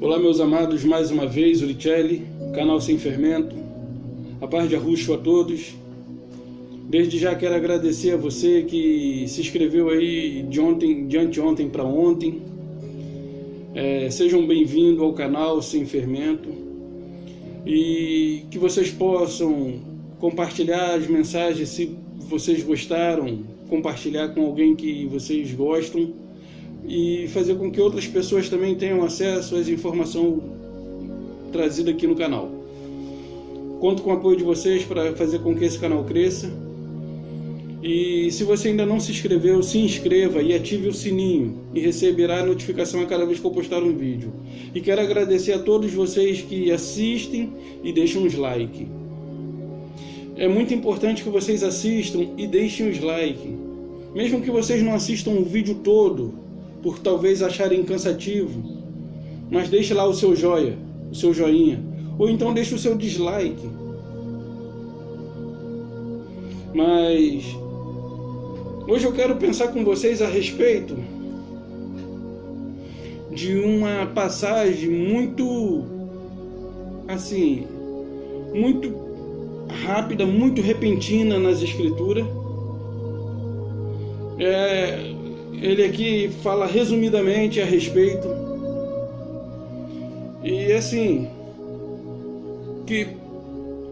Olá, meus amados, mais uma vez, Uricelli, canal Sem Fermento. A paz de Arruxo a todos. Desde já quero agradecer a você que se inscreveu aí de anteontem para ontem. Sejam bem-vindos ao canal Sem Fermento. E que vocês possam compartilhar as mensagens, se vocês gostaram, compartilhar com alguém que vocês gostam e fazer com que outras pessoas também tenham acesso às informações trazidas aqui no canal. Conto com o apoio de vocês para fazer com que esse canal cresça. E se você ainda não se inscreveu, se inscreva e ative o sininho e receberá a notificação a cada vez que eu postar um vídeo. E quero agradecer a todos vocês que assistem e deixam os like. É muito importante que vocês assistam e deixem os like. Mesmo que vocês não assistam o vídeo todo, por talvez acharem cansativo, mas deixe lá o seu joia, o seu joinha, ou então deixe o seu dislike. Mas hoje eu quero pensar com vocês a respeito de uma passagem muito rápida, muito repentina nas Escrituras. Ele aqui fala resumidamente a respeito. E assim, que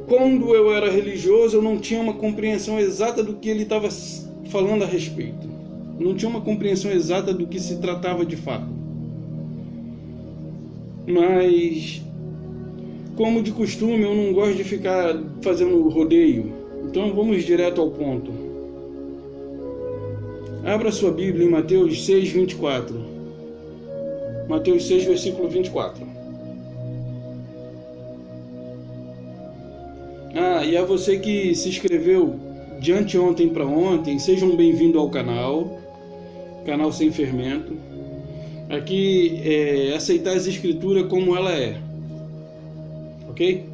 quando eu era religioso eu não tinha uma compreensão exata do que ele estava falando a respeito. Não tinha uma compreensão exata do que se tratava de fato. Mas, como de costume, eu não gosto de ficar fazendo rodeio. Então vamos direto ao ponto. Abra sua Bíblia em Mateus 6, 24. Mateus 6, versículo 24. E a você que se inscreveu de anteontem para ontem, sejam bem-vindos ao canal Sem Fermento. Aqui é aceitar as Escrituras como ela é, ok?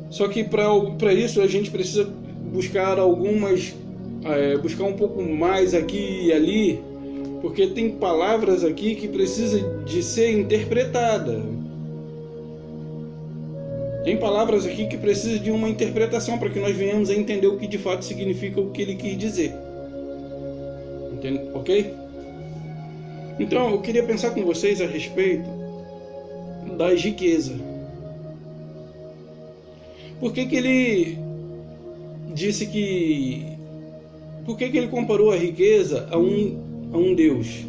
Só que para isso a gente precisa buscar buscar um pouco mais aqui e ali, porque tem palavras aqui que precisam de ser interpretadas. Tem palavras aqui que precisam de uma interpretação para que nós venhamos a entender o que de fato significa o que ele quis dizer. Entende? Ok? Então, eu queria pensar com vocês a respeito das riquezas. Por que ele disse que... Por que ele comparou a riqueza a um Deus?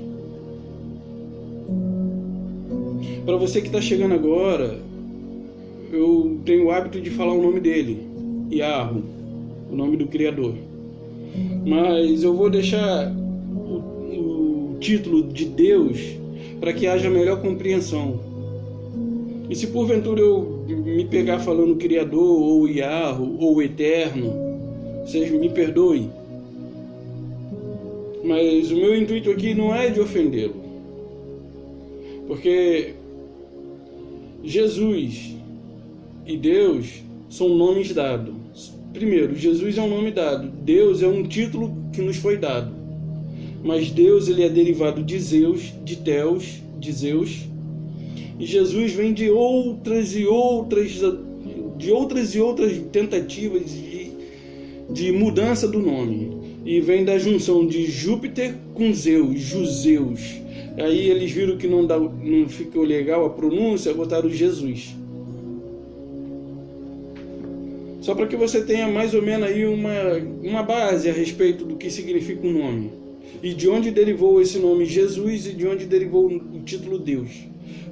Para você que está chegando agora, eu tenho o hábito de falar o nome dele, Yahweh, o nome do Criador. Mas eu vou deixar o título de Deus para que haja melhor compreensão. E se porventura eu me pegar falando Criador, ou Yahweh, ou Eterno, vocês me perdoem. Mas o meu intuito aqui não é de ofendê-lo. Porque Jesus e Deus são nomes dados. Primeiro, Jesus é um nome dado. Deus é um título que nos foi dado. Mas Deus, ele é derivado de Zeus, de Theos, de Zeus. E Jesus vem de outras e outras tentativas de mudança do nome. E vem da junção de Júpiter com Zeus, Juseus. Aí eles viram que não ficou legal a pronúncia, botaram Jesus. Só para que você tenha mais ou menos aí uma base a respeito do que significa um nome. E de onde derivou esse nome Jesus e de onde derivou o título Deus.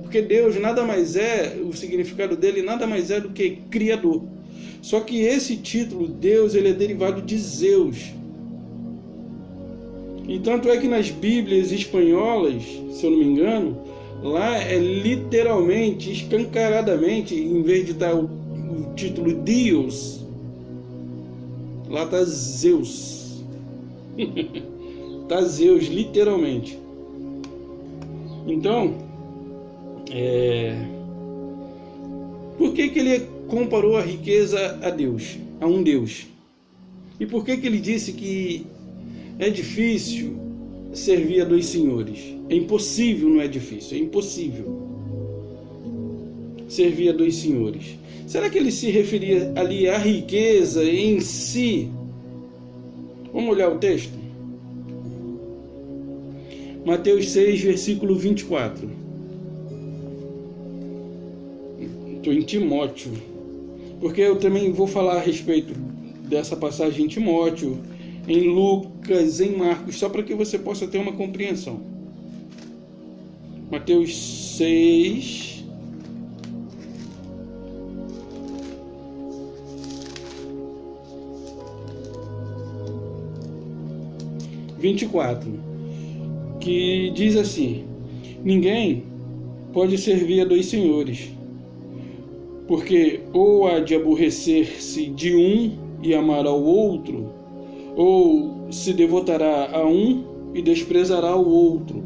Porque Deus nada mais é, o significado dele nada mais é do que Criador. Só que esse título Deus, ele é derivado de Zeus. E tanto é que nas Bíblias espanholas, se eu não me engano, lá é literalmente, escancaradamente, em vez de estar o título Deus, lá está Zeus. Está Zeus, literalmente. Então, por que ele comparou a riqueza a Deus, a um Deus? E por que ele disse que é difícil servir a dois senhores? É impossível, não é difícil, é impossível. servir a dois senhores. Será que ele se referia ali à riqueza em si? Vamos olhar o texto? Mateus 6, versículo 24. Estou em Timóteo, porque eu também vou falar a respeito dessa passagem em Timóteo, em Lucas, em Marcos, só para que você possa ter uma compreensão. Mateus 6, que diz assim: ninguém pode servir a dois senhores, porque ou há de aborrecer-se de um e amar ao outro, ou se devotará a um e desprezará o outro.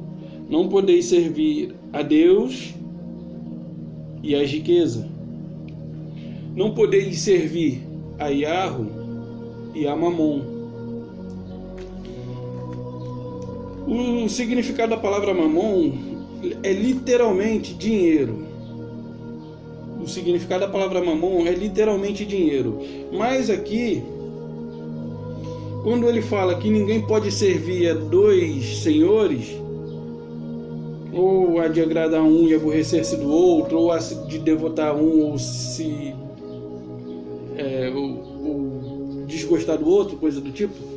Não podeis servir a Deus e a riqueza. Não podeis servir a Iarro e a Mamon. O significado da palavra Mamon é literalmente dinheiro. O significado da palavra Mamon é literalmente dinheiro. Mas aqui, quando ele fala que ninguém pode servir a dois senhores, ou há de agradar um e aborrecer-se do outro, ou há de devotar um ou se ou desgostar do outro, coisa do tipo.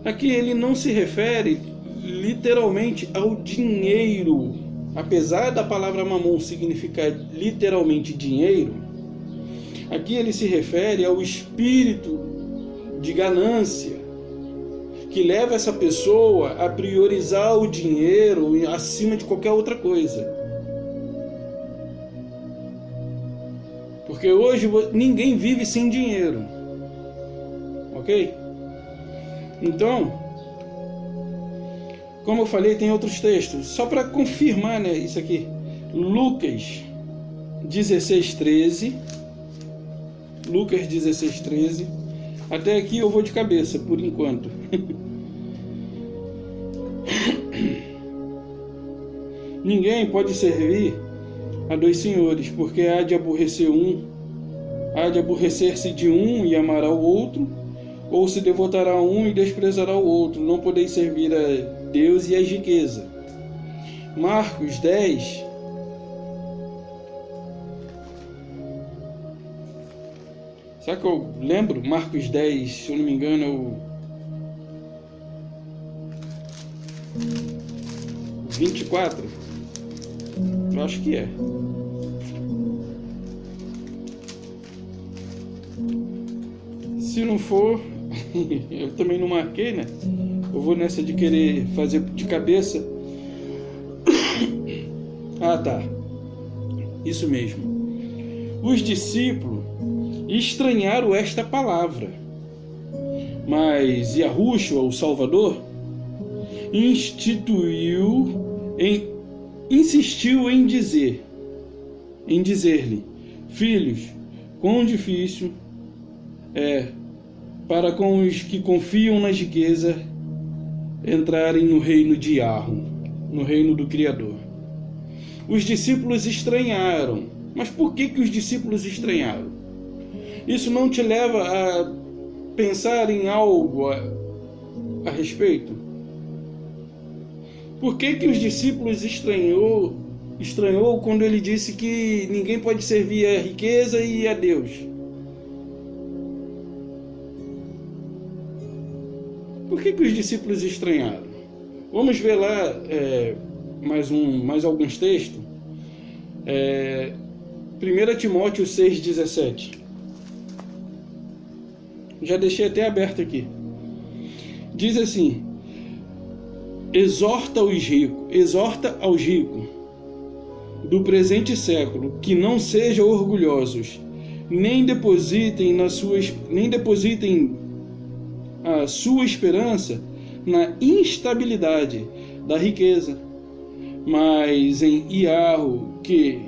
Aqui ele não se refere literalmente ao dinheiro. Apesar da palavra mamon significar literalmente dinheiro, aqui ele se refere ao espírito de ganância que leva essa pessoa a priorizar o dinheiro acima de qualquer outra coisa. Porque hoje ninguém vive sem dinheiro, ok? Então, como eu falei, tem outros textos. Só para confirmar, né, isso aqui. Lucas 16:13. Lucas 16:13. Até aqui eu vou de cabeça, por enquanto. Ninguém pode servir a dois senhores, porque há de aborrecer-se de um e amar ao outro, ou se devotará a um e desprezará o outro. Não podeis servir a Deus e a riqueza. Marcos 10. Será que eu lembro? Marcos 10, se eu não me engano, eu 24. Eu acho que é. Se não for, eu também não marquei, né? Eu vou nessa de querer fazer de cabeça. Ah, tá. Isso mesmo. Os discípulos estranharam esta palavra, mas Yahushua, o Salvador, insistiu em dizer-lhe: filhos, quão difícil é para com os que confiam na riqueza entrarem no reino de Yahweh, no reino do Criador. Os discípulos estranharam. Mas por que os discípulos estranharam? Isso não te leva a pensar em algo a respeito? Por que os discípulos estranhou quando ele disse que ninguém pode servir a riqueza e a Deus? Por que os discípulos estranharam? Vamos ver lá mais alguns textos. 1 Timóteo 6,17. Já deixei até aberto aqui. Diz assim: exorta aos ricos do presente século que não sejam orgulhosos, nem depositem a sua esperança na instabilidade da riqueza, mas em Yahweh, que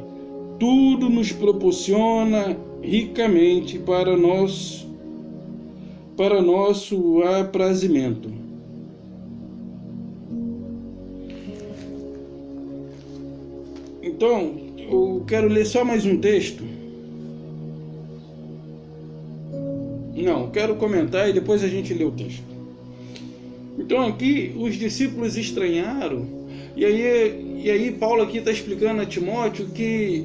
tudo nos proporciona ricamente para nosso aprazimento. Então, eu quero ler só mais um texto. Não, quero comentar e depois a gente lê o texto. Então aqui os discípulos estranharam, e aí Paulo aqui está explicando a Timóteo que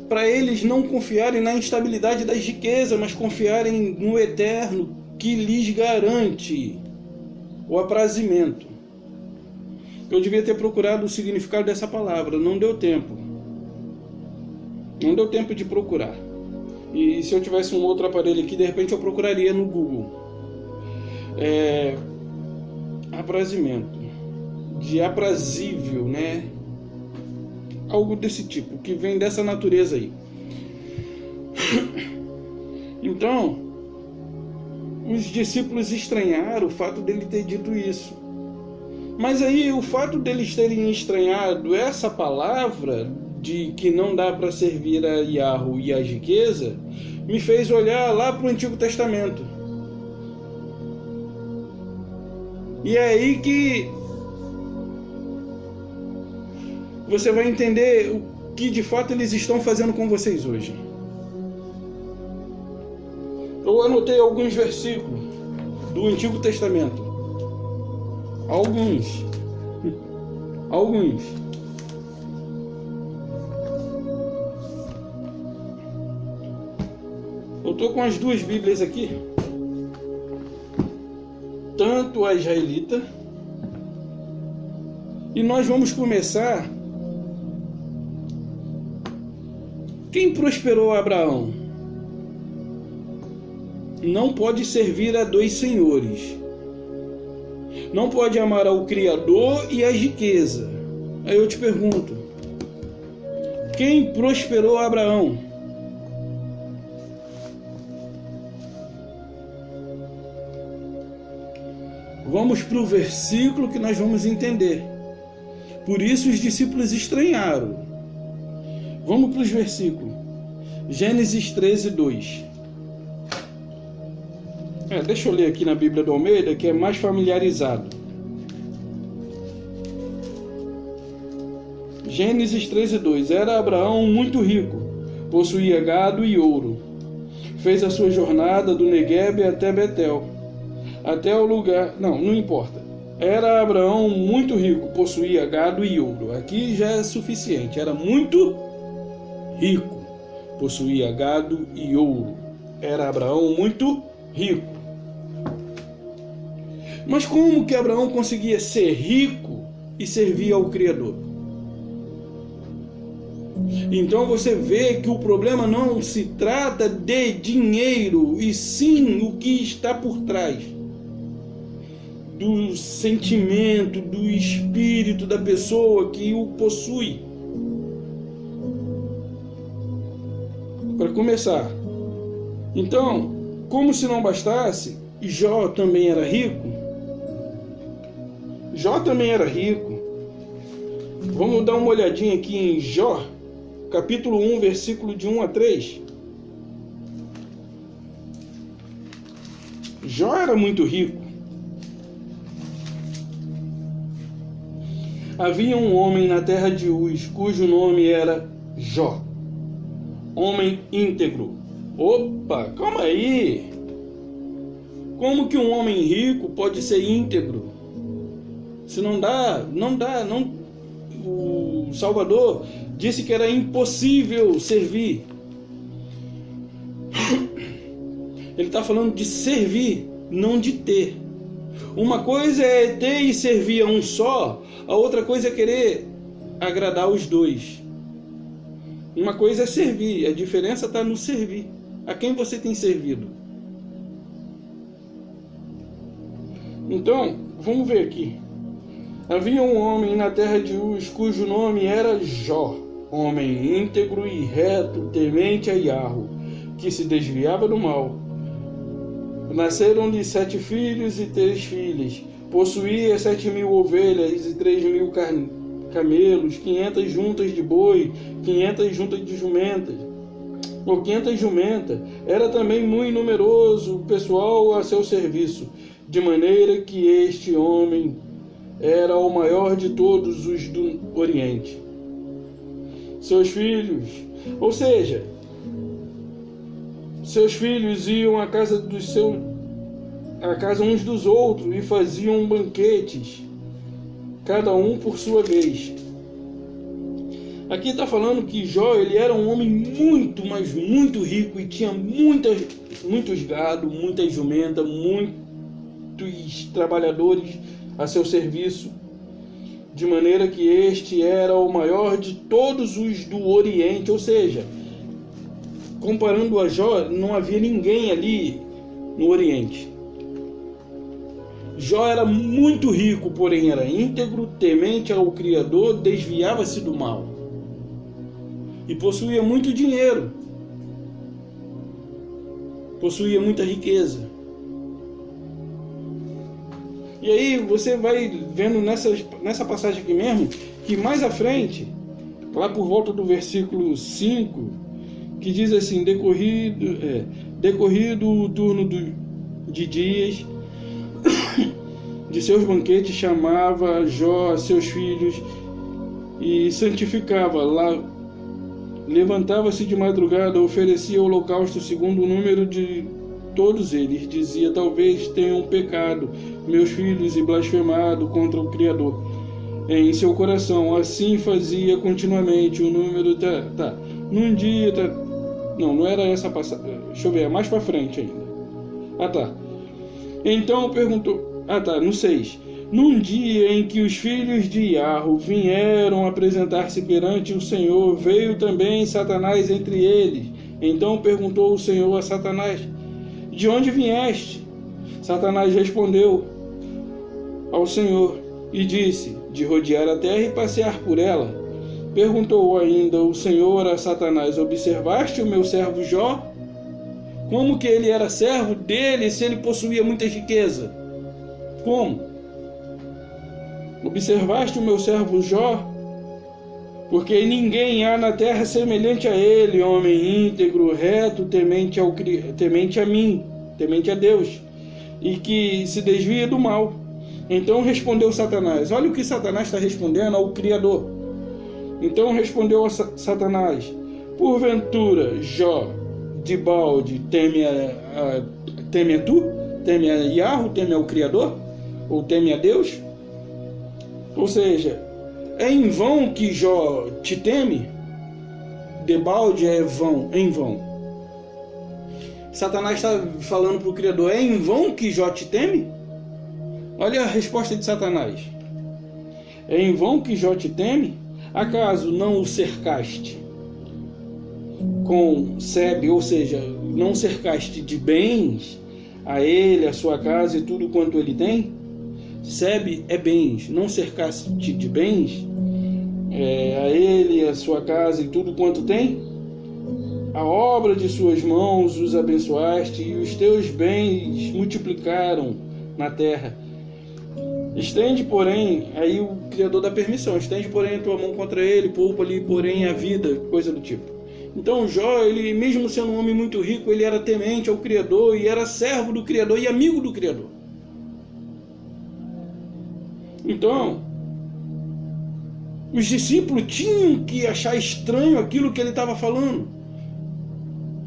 para eles não confiarem na instabilidade das riquezas, mas confiarem no eterno que lhes garante o aprazimento. Eu devia ter procurado o significado dessa palavra, não deu tempo. Não deu tempo de procurar. E se eu tivesse um outro aparelho aqui, de repente eu procuraria no Google. Aprazimento. De aprazível, né? Algo desse tipo, que vem dessa natureza aí. Então, os discípulos estranharam o fato dele ter dito isso. Mas aí, o fato deles terem estranhado essa palavra de que não dá para servir a Yahweh e a riqueza, me fez olhar lá para o Antigo Testamento. E é aí que você vai entender o que de fato eles estão fazendo com vocês hoje. Eu anotei alguns versículos do Antigo Testamento. Alguns. Eu estou com as duas Bíblias aqui. Tanto a israelita. E nós vamos começar. Quem prosperou Abraão? Não pode servir a dois senhores. Não pode amar ao Criador e a riqueza. Aí eu te pergunto, quem prosperou Abraão? Vamos para o versículo que nós vamos entender. Por isso os discípulos estranharam. Vamos para os versículos. Gênesis 13, 2. Deixa eu ler aqui na Bíblia do Almeida, que é mais familiarizado. Gênesis 13, 2. Era Abraão muito rico, possuía gado e ouro. Fez a sua jornada do Neguebe até Betel, até o lugar... Não importa. Era Abraão muito rico, possuía gado e ouro. Aqui já é suficiente. Era muito rico, possuía gado e ouro. Era Abraão muito rico. Mas como que Abraão conseguia ser rico e servir ao Criador? Então você vê que o problema não se trata de dinheiro, e sim o que está por trás do sentimento, do espírito da pessoa que o possui. Para começar, então, como se não bastasse, Jó também era rico. Vamos dar uma olhadinha aqui em Jó, capítulo 1, versículo de 1 a 3. Jó era muito rico. Havia um homem na terra de Uz, cujo nome era Jó, homem íntegro. Opa, calma aí. Como que um homem rico pode ser íntegro? Se não dá. O Salvador disse que era impossível servir. Ele está falando de servir, não de ter. Uma coisa é ter e servir a um só, a outra coisa é querer agradar os dois. Uma coisa é servir, a diferença está no servir. A quem você tem servido? Então, vamos ver aqui. Havia um homem na terra de Uz, cujo nome era Jó, homem íntegro e reto, temente a Yahweh, que se desviava do mal. Nasceram-lhe 7 filhos e 3 filhas. Possuía 7.000 ovelhas e 3.000 camelos, 500 juntas de boi, 500 juntas de jumentas. Ou 500 jumentas. Era também muito numeroso o pessoal a seu serviço, de maneira que este homem era o maior de todos os do Oriente. seus filhos. Ou seja, seus filhos iam à casa uns dos outros e faziam banquetes, cada um por sua vez. Aqui está falando que Jó, ele era um homem muito, mas muito rico e tinha muitos gado, muitas jumentas, muitos trabalhadores a seu serviço, de maneira que este era o maior de todos os do Oriente. Ou seja, comparando a Jó, não havia ninguém ali no Oriente. Jó era muito rico, porém era íntegro, temente ao Criador, desviava-se do mal e possuía muito dinheiro, possuía muita riqueza. E aí você vai vendo nessa passagem aqui mesmo, que mais à frente, lá por volta do versículo 5, que diz assim: decorrido o turno de dias de seus banquetes, chamava Jó a seus filhos e santificava lá. Levantava-se de madrugada, oferecia holocausto segundo o número de todos eles. Dizia: talvez tenham pecado meus filhos e blasfemado contra o Criador em seu coração. Assim fazia continuamente. O número num dia não era essa passagem. Deixa eu ver, é mais para frente ainda. Então perguntou. No 6. Num dia em que os filhos de Iarro vieram apresentar-se perante o Senhor, veio também Satanás entre eles. Então perguntou o Senhor a Satanás: de onde vieste? Satanás respondeu ao Senhor e disse: de rodear a terra e passear por ela. Perguntou ainda o Senhor a Satanás: observaste o meu servo Jó? Como que ele era servo dele se ele possuía muita riqueza? Como? Observaste o meu servo Jó? Porque ninguém há na terra semelhante a ele, homem íntegro, reto, temente a mim, temente a Deus, e que se desvia do mal. Então respondeu Satanás. Olha o que Satanás está respondendo ao Criador. Então respondeu a Satanás: porventura Jó, de balde, teme a tu? Teme a Iarro? Teme ao Criador? Ou teme a Deus? Ou seja, é em vão que Jó te teme? Debalde é vão, em vão. Satanás está falando para o Criador: é em vão que Jó te teme? Olha a resposta de Satanás: é em vão que Jó te teme? Acaso não o cercaste com sebe, ou seja, não cercaste de bens a ele, a sua casa e tudo quanto ele tem? Sebe é bens. Não cercaste de bens a ele, a sua casa e tudo quanto tem? A obra de suas mãos os abençoaste e os teus bens multiplicaram na terra. Estende, porém, aí o Criador dá permissão, estende, porém, a tua mão contra ele, poupa-lhe, porém, a vida, coisa do tipo. Então Jó, ele mesmo sendo um homem muito rico, ele era temente ao Criador e era servo do Criador e amigo do Criador. Então, os discípulos tinham que achar estranho aquilo que ele estava falando,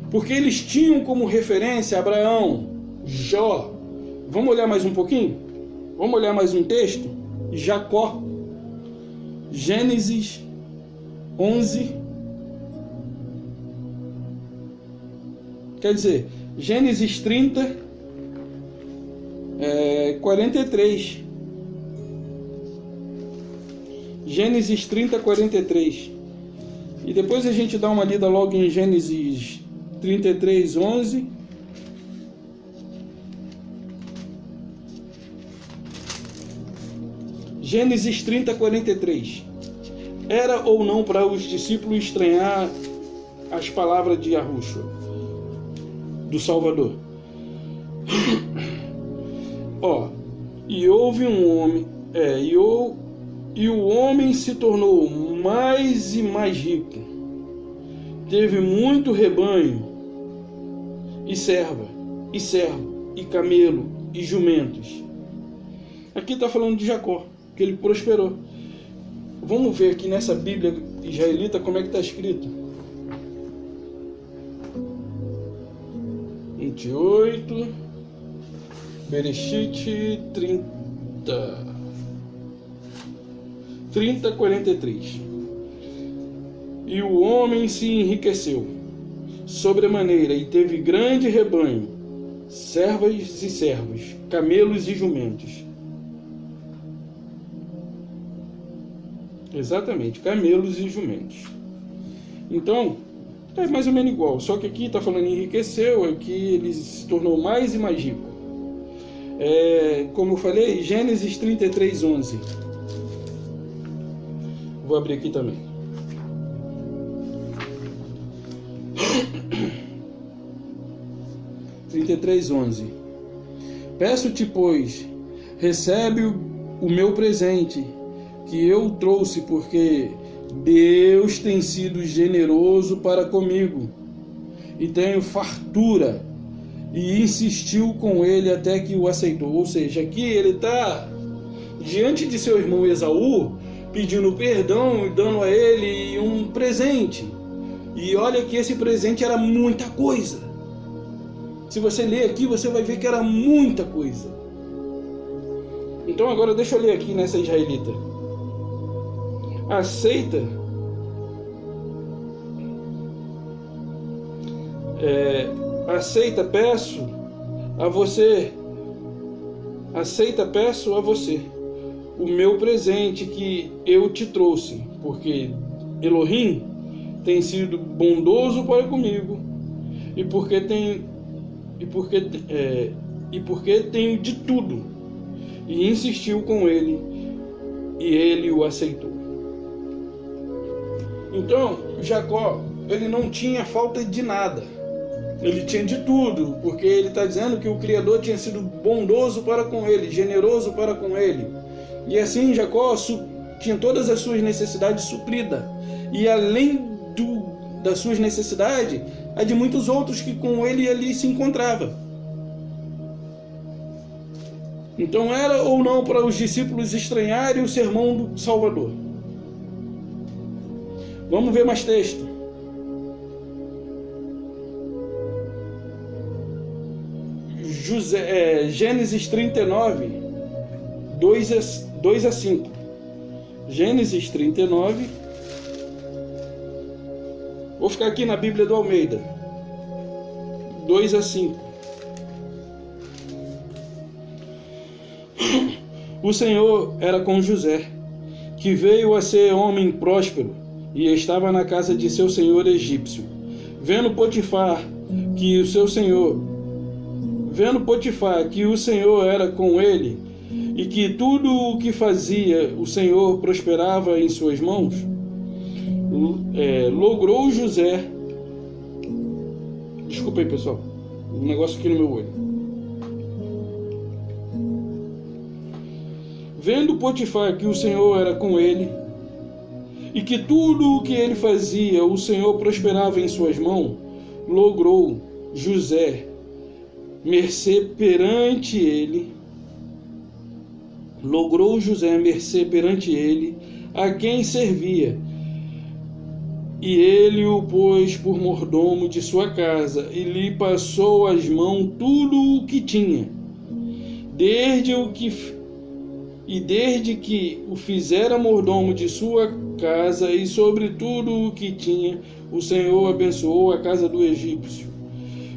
porque eles tinham como referência Abraão, Jó. Vamos olhar mais um pouquinho? Vamos olhar mais um texto? Jacó, Gênesis 11. Quer dizer, Gênesis 30, 43. Gênesis 30, 43. E depois a gente dá uma lida logo em Gênesis 33, 11. Gênesis 30, 43. Era ou não para os discípulos estranhar as palavras de Yahushua, do Salvador? E houve um homem, e o homem se tornou mais e mais rico, teve muito rebanho, e servo, e camelo, e jumentos. Aqui está falando de Jacó, que ele prosperou. Vamos ver aqui nessa Bíblia israelita, como é que está escrito? 28, Bereshit 30:43. E o homem se enriqueceu sobremaneira e teve grande rebanho, servas e servos, camelos e jumentos. Exatamente, camelos e jumentos. Então, é mais ou menos igual, só que aqui está falando enriqueceu, aqui ele se tornou mais e mais rico. Como eu falei, Gênesis 33:11. Vou abrir aqui também. Peço-te, pois, recebe o meu presente que eu trouxe, porque Deus tem sido generoso para comigo, e tenho fartura, e insistiu com ele até que o aceitou. Ou seja, aqui ele está diante de seu irmão Esaú, pedindo perdão e dando a ele um presente. E olha que esse presente era muita coisa. Se você ler aqui, você vai ver que era muita coisa. Então agora deixa eu ler aqui nessa israelita. Aceita peço a você o meu presente que eu te trouxe, porque Elohim tem sido bondoso para comigo, e porque tenho de tudo. E insistiu com ele, e ele o aceitou. Então, Jacó, ele não tinha falta de nada. Ele tinha de tudo, porque ele está dizendo que o Criador tinha sido bondoso para com ele, generoso para com ele. E assim Jacó tinha todas as suas necessidades supridas. E além das suas necessidades, a de muitos outros que com ele ali se encontrava. Então era ou não para os discípulos estranharem o sermão do Salvador. Vamos ver mais texto. Gênesis 39, 2 a 5. Gênesis 39. Vou ficar aqui na Bíblia do Almeida. 2 a 5. O Senhor era com José, que veio a ser homem próspero, e estava na casa de seu senhor egípcio. Vendo Potifar que o Senhor era com ele, e que tudo o que fazia o Senhor prosperava em suas mãos, logrou José... Desculpa aí, pessoal, um negócio aqui no meu olho. Vendo Potifar que o Senhor era com ele, e que tudo o que ele fazia o Senhor prosperava em suas mãos, logrou José mercê perante ele, a quem servia, e ele o pôs por mordomo de sua casa, e lhe passou às mãos tudo o que tinha, desde que o fizera mordomo de sua casa, e sobre tudo o que tinha, o Senhor abençoou a casa do egípcio,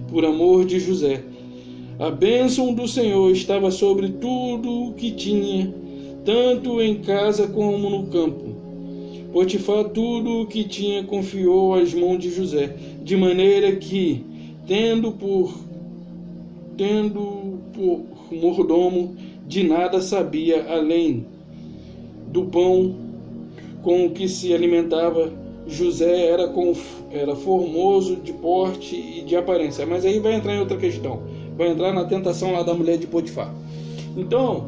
por amor de José. A bênção do Senhor estava sobre tudo o que tinha, tanto em casa como no campo. Potifar tudo o que tinha confiou às mãos de José, de maneira que, tendo por mordomo, de nada sabia além do pão com o que se alimentava. José era formoso de porte e de aparência. Mas aí vai entrar em outra questão. Vai entrar na tentação lá da mulher de Potifar. Então,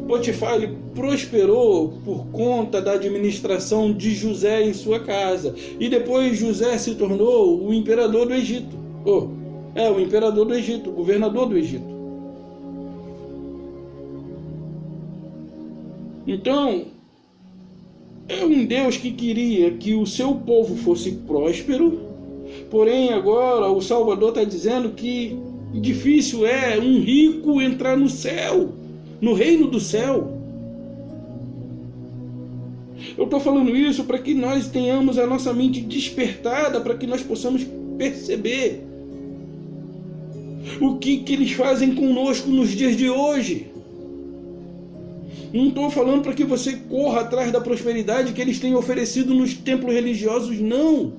Potifar ele prosperou por conta da administração de José em sua casa. E depois José se tornou o imperador do Egito. O imperador do Egito, o governador do Egito. Então, é um Deus que queria que o seu povo fosse próspero, porém agora o Salvador está dizendo que difícil é um rico entrar no céu, no reino do céu. Eu estou falando isso para que nós tenhamos a nossa mente despertada, para que nós possamos perceber o que eles fazem conosco nos dias de hoje. Não estou falando para que você corra atrás da prosperidade que eles têm oferecido nos templos religiosos, não.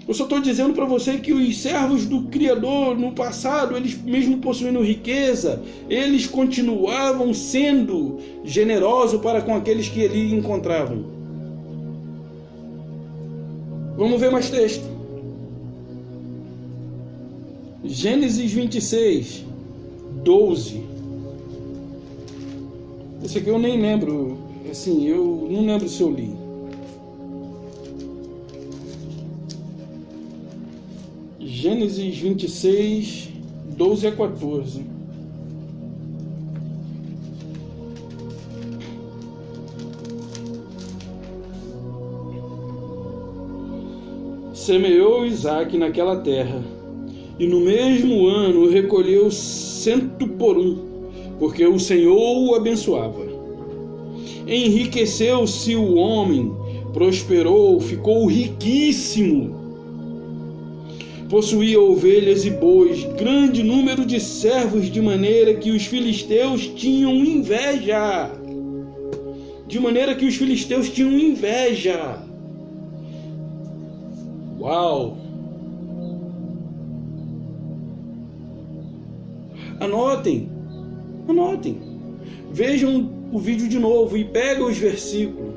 Eu só estou dizendo para você que os servos do Criador no passado, eles mesmo possuindo riqueza, eles continuavam sendo generosos para com aqueles que ali encontravam. Vamos ver mais texto. Gênesis 26, 12. Esse aqui eu nem lembro, assim, eu não lembro se eu li. Gênesis 26, 12 a 14. Semeou Isaque naquela terra, e no mesmo ano recolheu 100 por 1, porque o Senhor o abençoava. Enriqueceu-se o homem, prosperou, ficou riquíssimo. Possuía ovelhas e bois, grande número de servos, de maneira que os filisteus tinham inveja. Uau! Anotem. Vejam o vídeo de novo e pega os versículos.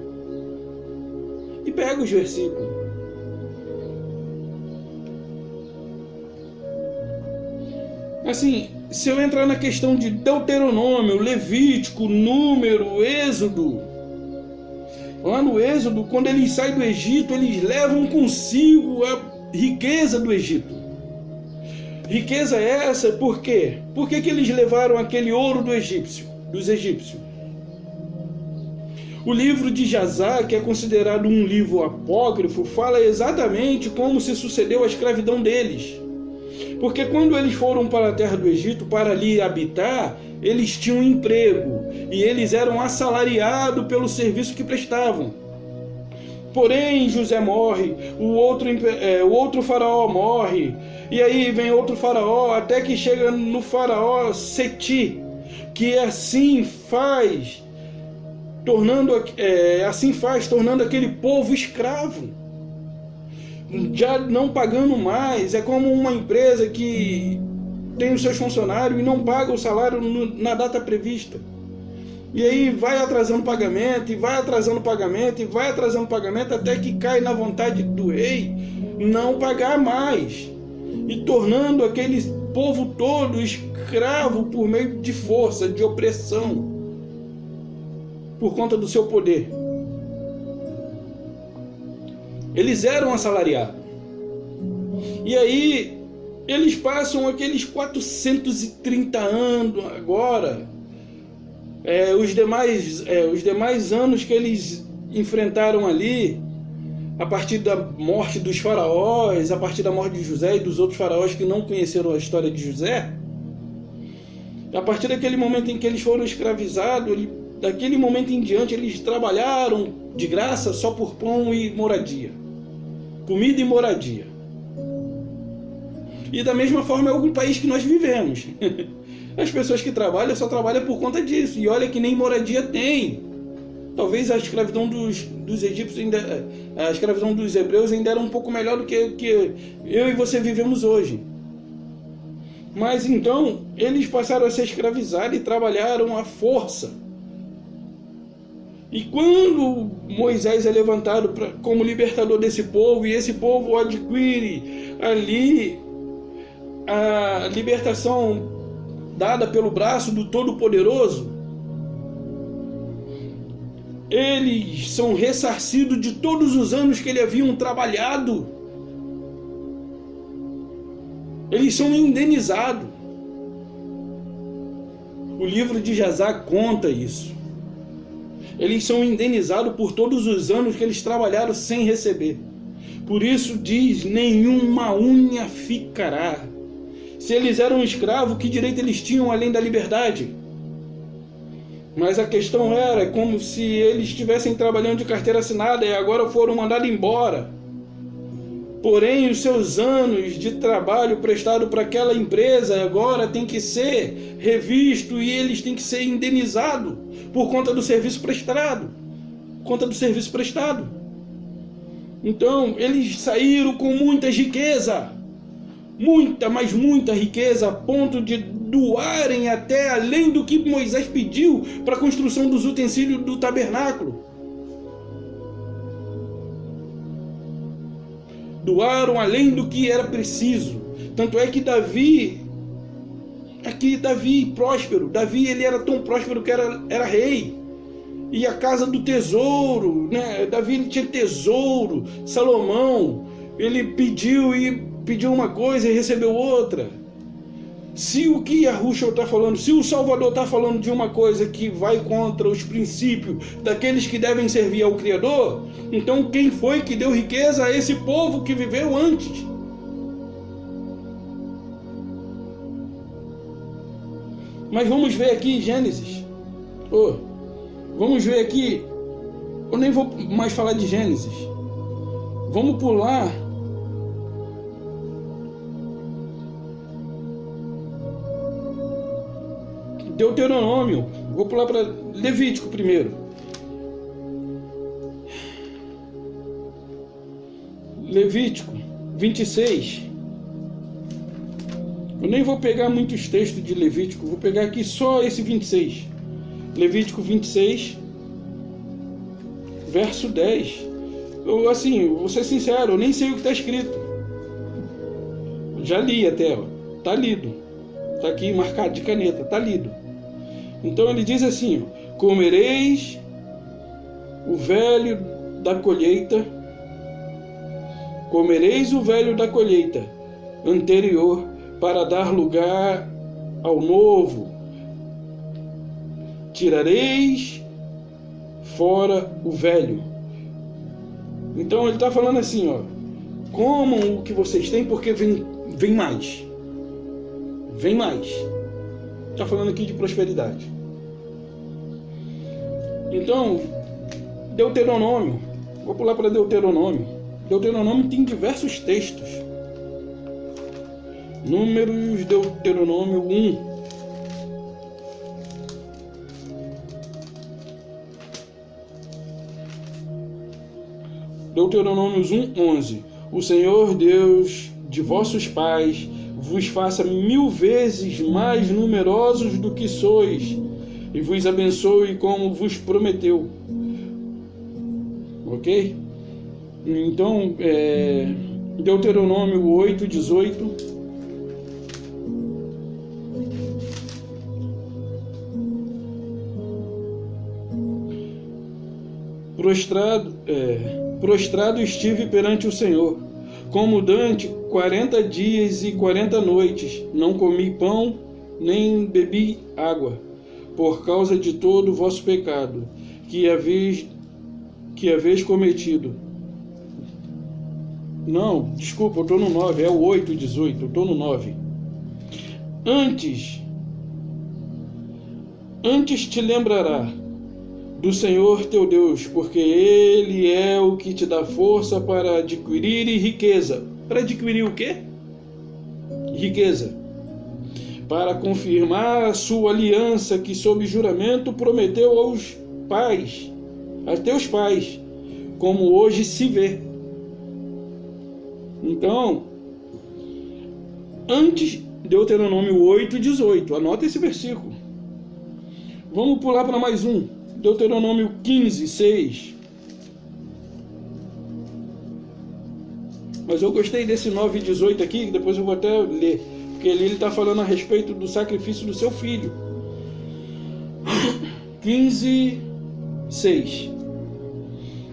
Assim, se eu entrar na questão de Deuteronômio, Levítico, Número, Êxodo, lá no Êxodo, quando eles saem do Egito, eles levam consigo a riqueza do Egito. Riqueza essa, por quê? Por que eles levaram aquele ouro dos egípcios? O livro de Jasar, que é considerado um livro apócrifo, fala exatamente como se sucedeu a escravidão deles. Porque quando eles foram para a terra do Egito, para ali habitar, eles tinham emprego e eles eram assalariados pelo serviço que prestavam. Porém, José morre, o outro faraó morre, e aí vem outro faraó, até que chega no faraó Seti, que assim faz, tornando aquele povo escravo, já não pagando mais. É como uma empresa que tem os seus funcionários e não paga o salário na data prevista. E aí vai atrasando pagamento, até que cai na vontade do rei não pagar mais, e tornando aquele povo todo escravo por meio de força, de opressão, por conta do seu poder. Eles eram assalariados. E aí eles passam aqueles 430 anos agora. Os demais anos que eles enfrentaram ali, a partir da morte dos faraós, a partir da morte de José e dos outros faraós que não conheceram a história de José, a partir daquele momento em que eles foram escravizados, daquele momento em diante eles trabalharam de graça só por pão e moradia, comida e moradia. E da mesma forma é o país que nós vivemos. As pessoas que trabalham só trabalham por conta disso. E olha que nem moradia tem. Talvez a escravidão dos egípcios, a escravidão dos hebreus ainda era um pouco melhor do que eu e você vivemos hoje. Mas então, eles passaram a ser escravizados e trabalharam à força. E quando Moisés é levantado como libertador desse povo, e esse povo adquire ali a libertação dada pelo braço do Todo-Poderoso, eles são ressarcidos de todos os anos que eles haviam trabalhado. Eles são indenizados. O livro de Jasar conta isso. Eles são indenizados por todos os anos que eles trabalharam sem receber. Por isso diz, nenhuma unha ficará. Se eles eram escravos, que direito eles tinham além da liberdade? Mas a questão era como se eles estivessem trabalhando de carteira assinada e agora foram mandados embora. Porém, os seus anos de trabalho prestado para aquela empresa agora tem que ser revisto e eles têm que ser indenizados por conta do serviço prestado. Então, eles saíram com muita riqueza. Mas muita riqueza, a ponto de doarem até além do que Moisés pediu para a construção dos utensílios do tabernáculo. Doaram além do que era preciso. Tanto é que Davi próspero, ele era tão próspero que era rei. E a casa do tesouro, né? Davi ele tinha tesouro. Salomão, ele pediu uma coisa e recebeu outra. Se o que Yahushua está falando, se o Salvador está falando de uma coisa que vai contra os princípios daqueles que devem servir ao Criador, então quem foi que deu riqueza a esse povo que viveu antes? Mas vamos ver aqui em Gênesis. Vamos ver aqui. Eu nem vou mais falar de Gênesis. Vamos pular. Deuteronômio. Vou pular para Levítico primeiro. Levítico 26. Eu nem vou pegar muitos textos de Levítico. Vou pegar aqui só esse 26. Levítico 26, verso 10. Vou ser sincero, eu nem sei o que está escrito. Já li até, está lido. Está aqui marcado de caneta, está lido. Então ele diz assim: comereis o velho da colheita, anterior, para dar lugar ao novo. Tirareis fora o velho. Então ele está falando assim, comam o que vocês têm, porque vem mais. Vem mais. Está falando aqui de prosperidade. Então, Deuteronômio. Vou pular para Deuteronômio. Deuteronômio tem diversos textos. Números, Deuteronômio 1. Deuteronômio 1:11. O Senhor Deus de vossos pais vos faça 1000 vezes mais numerosos do que sois, e vos abençoe como vos prometeu. Ok? Então, Deuteronômio 8:18. Prostrado estive perante o Senhor, como durante 40 dias e 40 noites, não comi pão, nem bebi água, por causa de todo o vosso pecado, que haveis cometido. Não, desculpa, eu estou no 9, é o 8:18, eu estou no 9. Antes te lembrará do Senhor teu Deus, porque Ele é o que te dá força para adquirir riqueza. Para adquirir o quê? Riqueza. Para confirmar a sua aliança que sob juramento prometeu aos pais, a teus pais, como hoje se vê. Então, antes, Deuteronômio 8:18, anota esse versículo. Vamos pular para mais um. Deuteronômio 15:6. Mas eu gostei desse 9:18 aqui, que depois eu vou até ler, porque ele está falando a respeito do sacrifício do seu filho. 15:6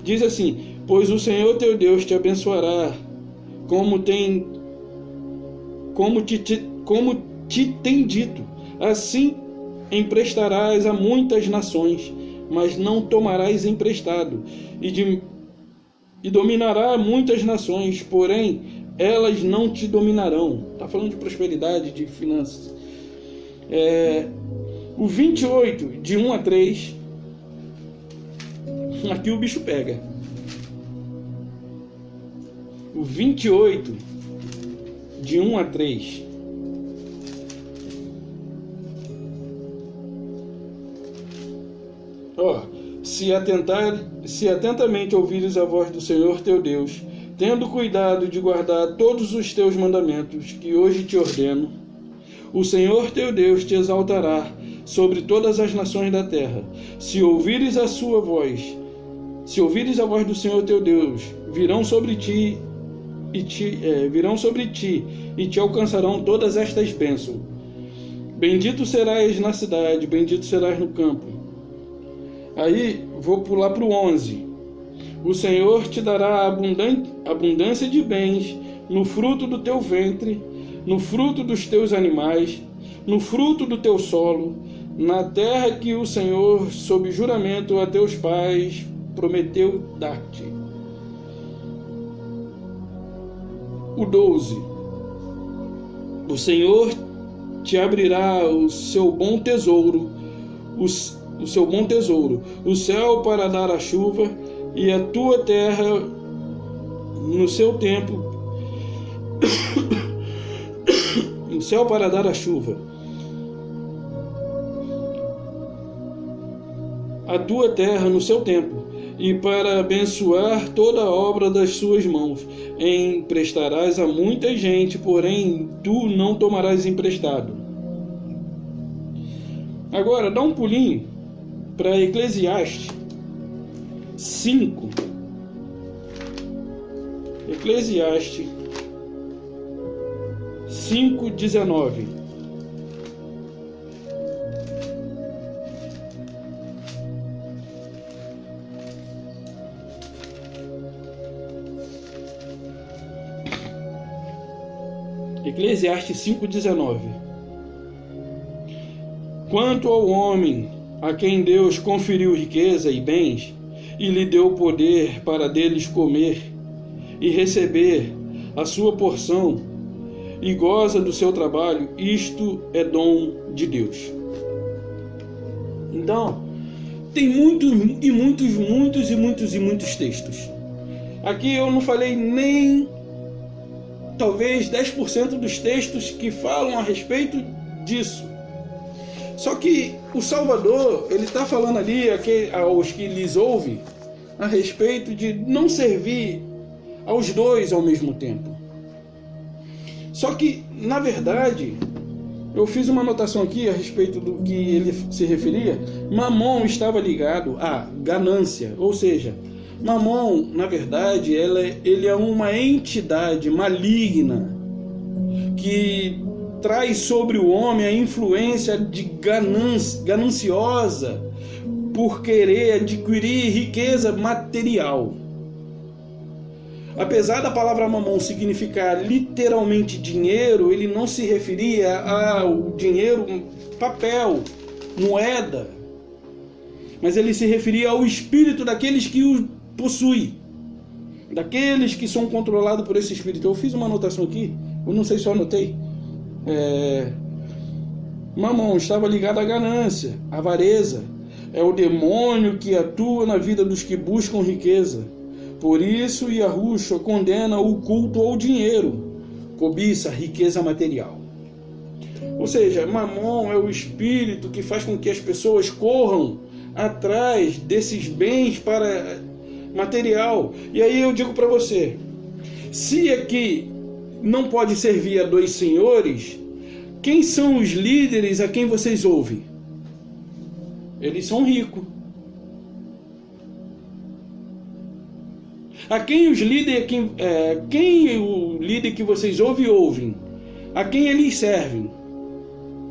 diz assim: pois o Senhor teu Deus te abençoará, como te tem dito, assim emprestarás a muitas nações, mas não tomarás emprestado, e dominará muitas nações, porém elas não te dominarão. Está falando de prosperidade, de finanças. O 28, de 1 a 3, aqui o bicho pega. O 28, de 1 a 3. Se atentamente ouvires a voz do Senhor teu Deus, tendo cuidado de guardar todos os teus mandamentos que hoje te ordeno, o Senhor teu Deus te exaltará sobre todas as nações da terra. Se ouvires a sua voz, se ouvires a voz do Senhor teu Deus, virão sobre ti e te alcançarão todas estas bênçãos. Bendito serás na cidade, bendito serás no campo. Aí, vou pular para o 11. O Senhor te dará abundância de bens no fruto do teu ventre, no fruto dos teus animais, no fruto do teu solo, na terra que o Senhor, sob juramento a teus pais, prometeu dar-te. O 12. O Senhor te abrirá o seu bom tesouro, o céu para dar a chuva, e a tua terra no seu tempo, o céu para dar a chuva, a tua terra no seu tempo, e para abençoar toda a obra das suas mãos. Emprestarás a muita gente, porém tu não tomarás emprestado. Agora dá um pulinho para Eclesiastes 5. Eclesiastes 5:19. Eclesiastes 5:19. Quanto ao homem a quem Deus conferiu riqueza e bens, e lhe deu poder para deles comer e receber a sua porção, e goza do seu trabalho, isto é dom de Deus. Então, tem muitos textos. Aqui eu não falei nem talvez 10% dos textos que falam a respeito disso. Só que o Salvador, ele está falando ali aos que lhes ouvem a respeito de não servir aos dois ao mesmo tempo. Só que, na verdade, eu fiz uma anotação aqui a respeito do que ele se referia. Mamon estava ligado à ganância, ou seja, Mamon, na verdade, ele é uma entidade maligna que traz sobre o homem a influência de gananciosa por querer adquirir riqueza material. Apesar da palavra mamon significar literalmente dinheiro, ele não se referia ao dinheiro papel, moeda, mas ele se referia ao espírito daqueles que o possuem, daqueles que são controlados por esse espírito. Eu fiz uma anotação aqui, eu não sei se eu anotei. Mamon estava ligado à ganância, à avareza. É o demônio que atua na vida dos que buscam riqueza. Por isso, Yahushua condena o culto ao dinheiro, cobiça, riqueza material. Ou seja, Mamon é o espírito que faz com que as pessoas corram atrás desses bens para material. E aí eu digo para você, se aqui não pode servir a dois senhores, quem são os líderes a quem vocês ouvem? Eles são ricos. A quem os líderes, quem o líder que vocês ouvem? A quem eles servem?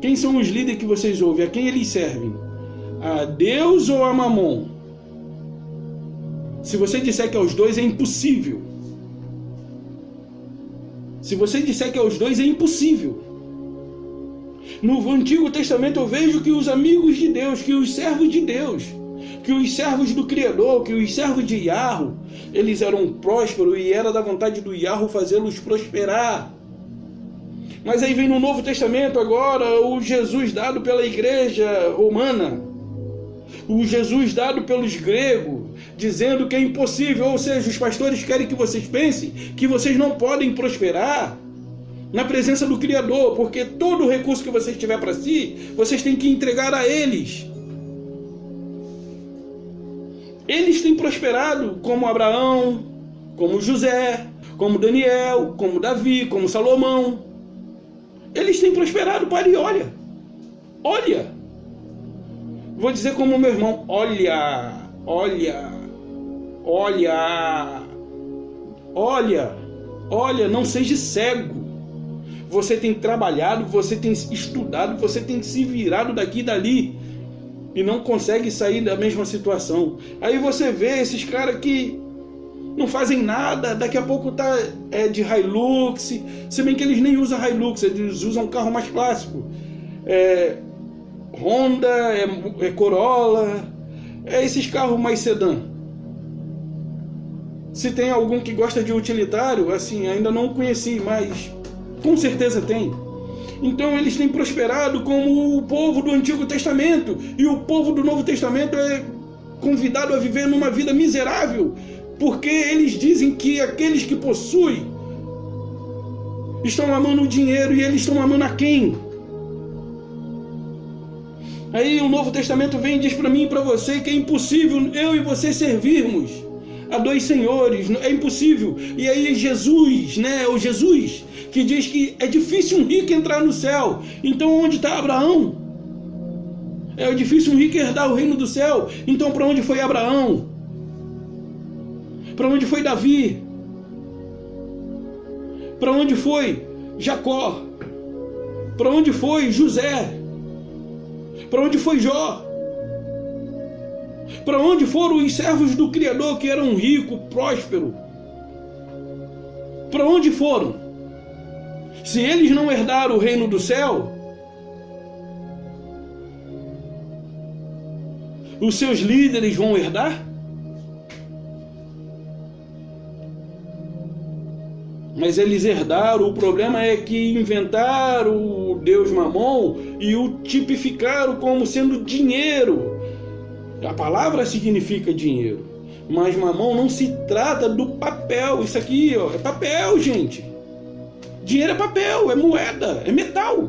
Quem são os líderes que vocês ouvem? A quem eles servem? A Deus ou a Mamon? Se você disser que é os dois, é impossível. Se você disser que é os dois, é impossível. No Antigo Testamento eu vejo que os amigos de Deus, que os servos de Deus, que os servos do Criador, que os servos de Yahweh, eles eram prósperos e era da vontade do Yahweh fazê-los prosperar. Mas aí vem no Novo Testamento agora o Jesus dado pela igreja romana, o Jesus dado pelos gregos, dizendo que é impossível, ou seja, os pastores querem que vocês pensem que vocês não podem prosperar na presença do Criador, porque todo o recurso que vocês tiver para si, vocês têm que entregar a eles. Eles têm prosperado como Abraão, como José, como Daniel, como Davi, como Salomão. Eles têm prosperado, pai, e olha. Olha. Vou dizer como meu irmão, olha, não seja cego. Você tem trabalhado, você tem estudado, você tem se virado daqui e dali e não consegue sair da mesma situação. Aí você vê esses caras que não fazem nada, daqui a pouco tá de Hilux, se bem que eles nem usam Hilux, eles usam um carro mais clássico. Honda, Corolla, esses carros mais sedã. Se tem algum que gosta de utilitário, assim, ainda não conheci, mas com certeza tem. Então eles têm prosperado como o povo do Antigo Testamento, e o povo do Novo Testamento é convidado a viver numa vida miserável, porque eles dizem que aqueles que possuem estão amando o dinheiro, e eles estão amando a quem? Aí o Novo Testamento vem e diz para mim e para você que é impossível eu e você servirmos a dois senhores, é impossível. E aí Jesus, o Jesus, que diz que é difícil um rico entrar no céu. Então onde está Abraão? É difícil um rico herdar o reino do céu. Então para onde foi Abraão? Para onde foi Davi? Para onde foi Jacó? Para onde foi José? Para onde foi Jó? Para onde foram os servos do Criador que eram ricos, prósperos? Para onde foram? Se eles não herdaram o reino do céu, os seus líderes vão herdar? Mas eles herdaram, o problema é que inventaram o Deus Mamon e o tipificaram como sendo dinheiro. A palavra significa dinheiro, mas Mamon não se trata do papel. Isso aqui, é papel, gente. Dinheiro é papel, é moeda, é metal.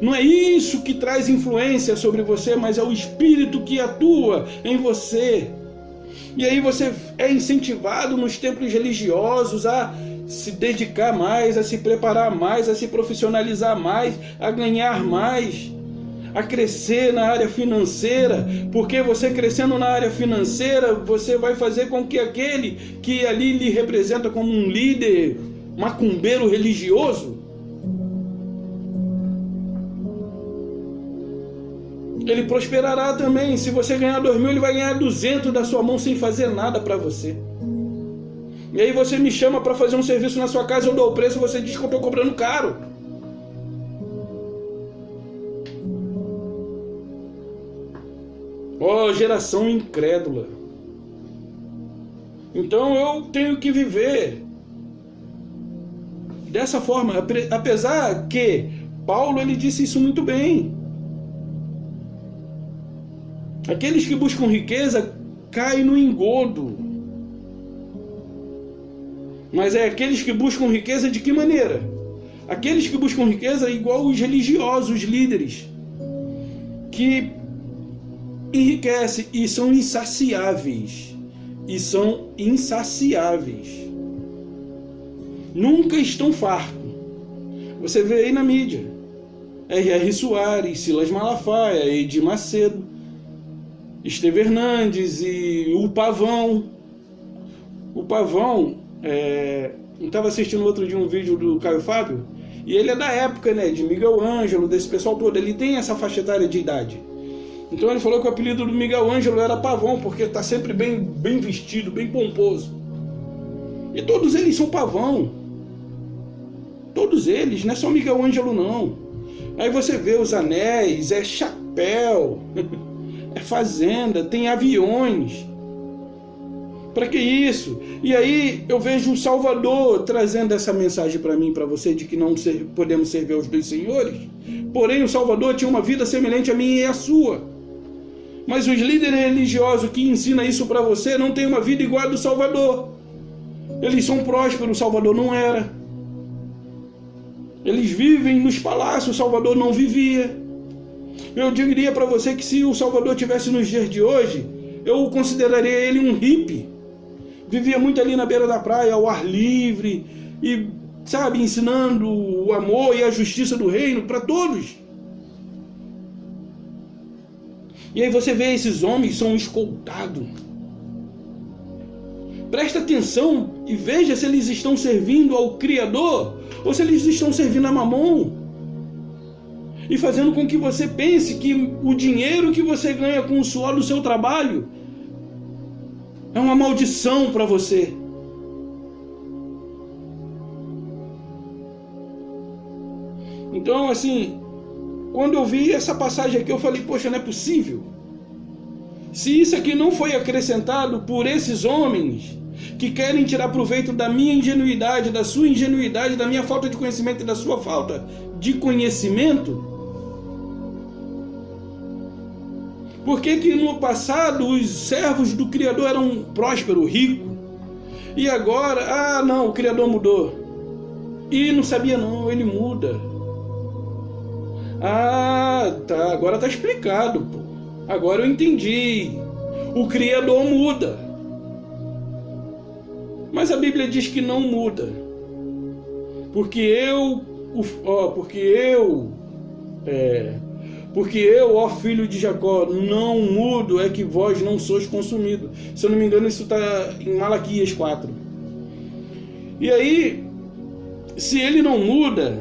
Não é isso que traz influência sobre você, mas é o espírito que atua em você. E aí você é incentivado nos templos religiosos a se dedicar mais, a se preparar mais, a se profissionalizar mais, a ganhar mais, a crescer na área financeira, porque você crescendo na área financeira, você vai fazer com que aquele que ali lhe representa como um líder macumbeiro religioso, ele prosperará também. Se você ganhar 2.000, ele vai ganhar 200 da sua mão sem fazer nada para você. E aí você me chama para fazer um serviço na sua casa, eu dou o preço, você diz que eu estou cobrando caro. Geração incrédula. Então eu tenho que viver dessa forma, apesar que Paulo ele disse isso muito bem. Aqueles que buscam riqueza caem no engodo. Mas é aqueles que buscam riqueza de que maneira? Aqueles que buscam riqueza igual os religiosos, os líderes, que enriquecem e são insaciáveis. Nunca estão fartos. Você vê aí na mídia. R.R. Soares, Silas Malafaia, Edir Macedo, Esteve Hernandes e o Pavão. O Pavão, eu estava assistindo outro dia um vídeo do Caio Fábio, e ele é da época, de Miguel Ângelo, desse pessoal todo. Ele tem essa faixa etária de idade. Então ele falou que o apelido do Miguel Ângelo era Pavão, porque está sempre bem vestido, bem pomposo. E todos eles são pavão. Todos eles, não é só Miguel Ângelo não. Aí você vê os anéis, chapéu, fazenda, tem aviões. Para que isso? E aí eu vejo o Salvador trazendo essa mensagem para mim, para você, de que não podemos servir aos dois senhores. Porém, o Salvador tinha uma vida semelhante à minha e à sua. Mas os líderes religiosos que ensinam isso para você não têm uma vida igual a do Salvador. Eles são prósperos, o Salvador não era. Eles vivem nos palácios, o Salvador não vivia. Eu diria para você que se o Salvador tivesse nos dias de hoje, eu consideraria ele um hippie. Vivia muito ali na beira da praia, ao ar livre, e, sabe, ensinando o amor e a justiça do reino para todos. E aí você vê esses homens são escoltados. Presta atenção e veja se eles estão servindo ao Criador ou se eles estão servindo a Mamon. E fazendo com que você pense que o dinheiro que você ganha com o suor do seu trabalho é uma maldição para você. Então, assim, quando eu vi essa passagem aqui, eu falei, poxa, não é possível. Se isso aqui não foi acrescentado por esses homens que querem tirar proveito da minha ingenuidade, da sua ingenuidade, da minha falta de conhecimento e da sua falta de conhecimento, por que que no passado os servos do Criador eram prósperos, ricos, e agora, não, o Criador mudou? E não sabia não, ele muda. Tá, agora tá explicado, pô. Agora eu entendi. O Criador muda. Mas a Bíblia diz que não muda. Porque eu, ó filho de Jacó, não mudo, é que vós não sois consumidos. Se eu não me engano, isso está em Malaquias 4. E aí, se ele não muda,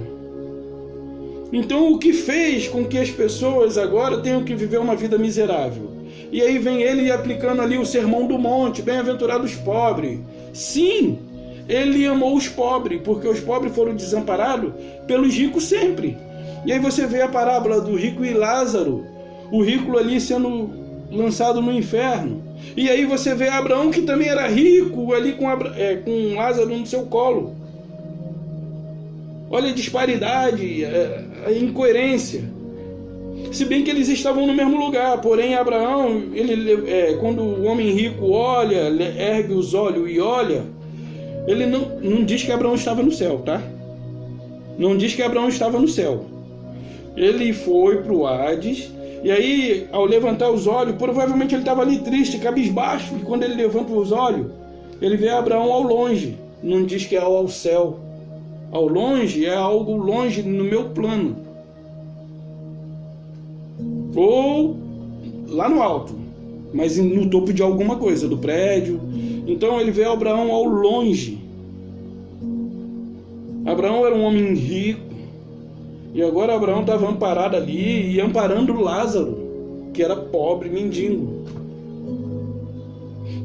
então o que fez com que as pessoas agora tenham que viver uma vida miserável? E aí vem ele aplicando ali o Sermão do Monte, bem-aventurados os pobres. Sim, ele amou os pobres, porque os pobres foram desamparados pelos ricos sempre. E aí você vê a parábola do rico e Lázaro, o rico ali sendo lançado no inferno. E aí você vê Abraão, que também era rico, ali com Lázaro no seu colo. Olha a disparidade, a incoerência. Se bem que eles estavam no mesmo lugar, porém Abraão, quando o homem rico olha, ergue os olhos e olha, ele não diz que Abraão estava no céu, tá? Não diz que Abraão estava no céu. Ele foi para o Hades, e aí, ao levantar os olhos, provavelmente ele estava ali triste, cabisbaixo, e quando ele levanta os olhos, ele vê Abraão ao longe. Não diz que é ao céu. Ao longe é algo longe no meu plano. Ou lá no alto, mas no topo de alguma coisa, do prédio. Então ele vê Abraão ao longe. Abraão era um homem rico. E agora Abraão estava amparado ali e amparando Lázaro, que era pobre, mendigo.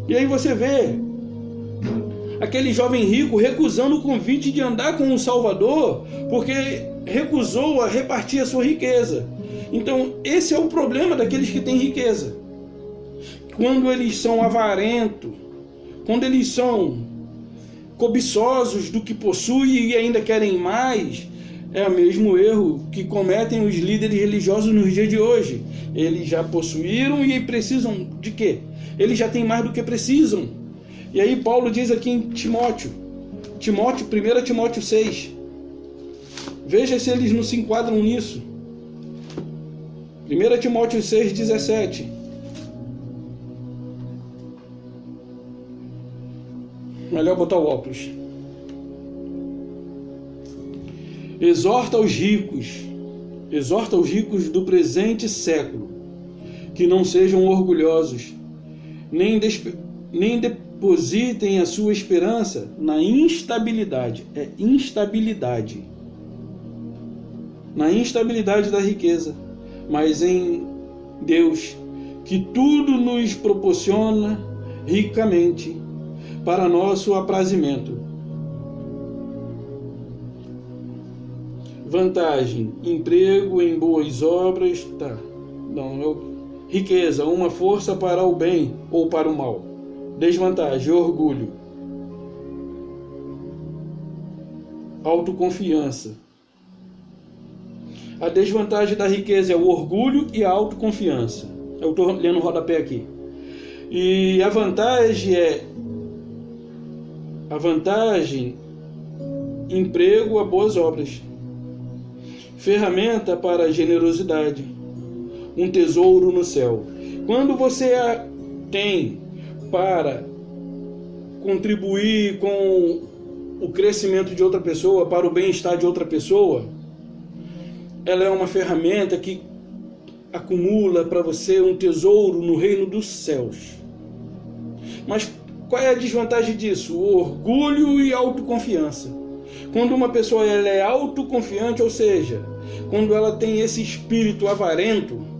E aí você vê aquele jovem rico recusando o convite de andar com o Salvador, porque recusou a repartir a sua riqueza. Então esse é o problema daqueles que têm riqueza. Quando eles são avarentos, quando eles são cobiçosos do que possuem e ainda querem mais, é o mesmo erro que cometem os líderes religiosos nos dias de hoje. Eles já possuíram e precisam de quê? Eles já têm mais do que precisam. E aí Paulo diz aqui em Timóteo, 1 Timóteo 6. Veja se eles não se enquadram nisso. 1 Timóteo 6, 17. Melhor botar o óculos. Exorta os ricos do presente século, que não sejam orgulhosos, nem depositem a sua esperança na instabilidade. Na instabilidade da riqueza, mas em Deus, que tudo nos proporciona ricamente para nosso aprazimento. Vantagem, emprego em boas obras, tá? Não, Riqueza, uma força para o bem ou para o mal. Desvantagem, orgulho. Autoconfiança. A desvantagem da riqueza é o orgulho e a autoconfiança. Eu estou lendo o rodapé aqui. E a vantagem, emprego a boas obras. Ferramenta para a generosidade. Um tesouro no céu. Quando você tem para contribuir com o crescimento de outra pessoa, para o bem-estar de outra pessoa, ela é uma ferramenta que acumula para você um tesouro no reino dos céus. Mas qual é a desvantagem disso? O orgulho e a autoconfiança. Quando uma pessoa ela é autoconfiante, ou seja, quando ela tem esse espírito avarento,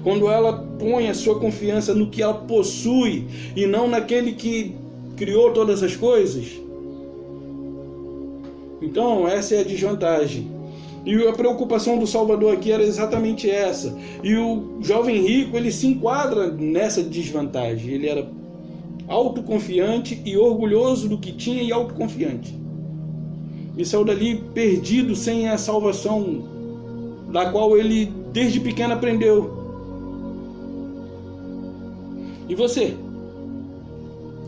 quando ela põe a sua confiança no que ela possui e não naquele que criou todas as coisas, então essa é a desvantagem. E a preocupação do Salvador aqui era exatamente essa. E o jovem rico, ele se enquadra nessa desvantagem. Ele era autoconfiante e orgulhoso do que tinha e autoconfiante. E saiu dali perdido, sem a salvação da qual ele desde pequeno aprendeu. E você?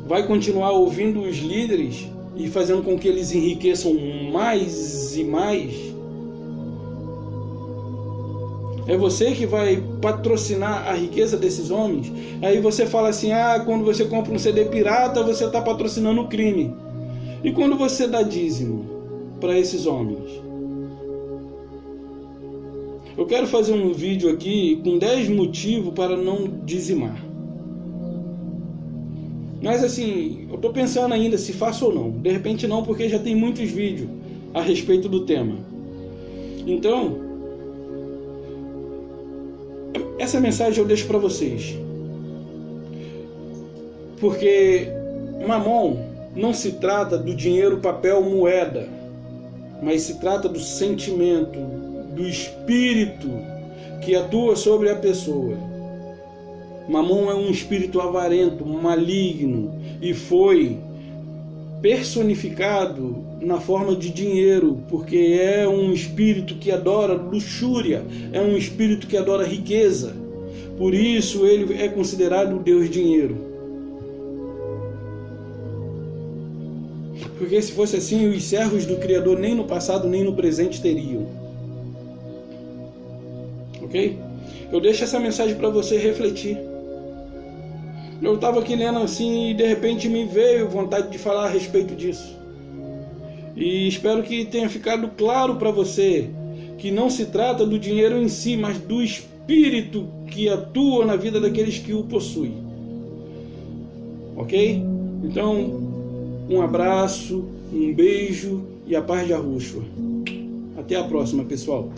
Vai continuar ouvindo os líderes e fazendo com que eles enriqueçam mais e mais? É você que vai patrocinar a riqueza desses homens? Aí você fala assim, quando você compra um CD pirata, você está patrocinando o crime. E quando você dá dízimo para esses homens? Eu quero fazer um vídeo aqui com 10 motivos para não dizimar. Mas assim, eu estou pensando ainda se faço ou não. De repente não, porque já tem muitos vídeos a respeito do tema. Então, essa mensagem eu deixo para vocês. Porque Mamon não se trata do dinheiro, papel, moeda, mas se trata do sentimento, do espírito que atua sobre a pessoa. Mamon é um espírito avarento, maligno, e foi personificado na forma de dinheiro, porque é um espírito que adora luxúria, é um espírito que adora riqueza. Por isso ele é considerado o Deus dinheiro. Porque se fosse assim, os servos do Criador nem no passado nem no presente teriam. Ok? Eu deixo essa mensagem para você refletir. Eu estava aqui lendo assim e de repente me veio vontade de falar a respeito disso. E espero que tenha ficado claro para você que não se trata do dinheiro em si, mas do espírito que atua na vida daqueles que o possuem. Ok? Então, um abraço, um beijo e a paz de Yahushua. Até a próxima, pessoal.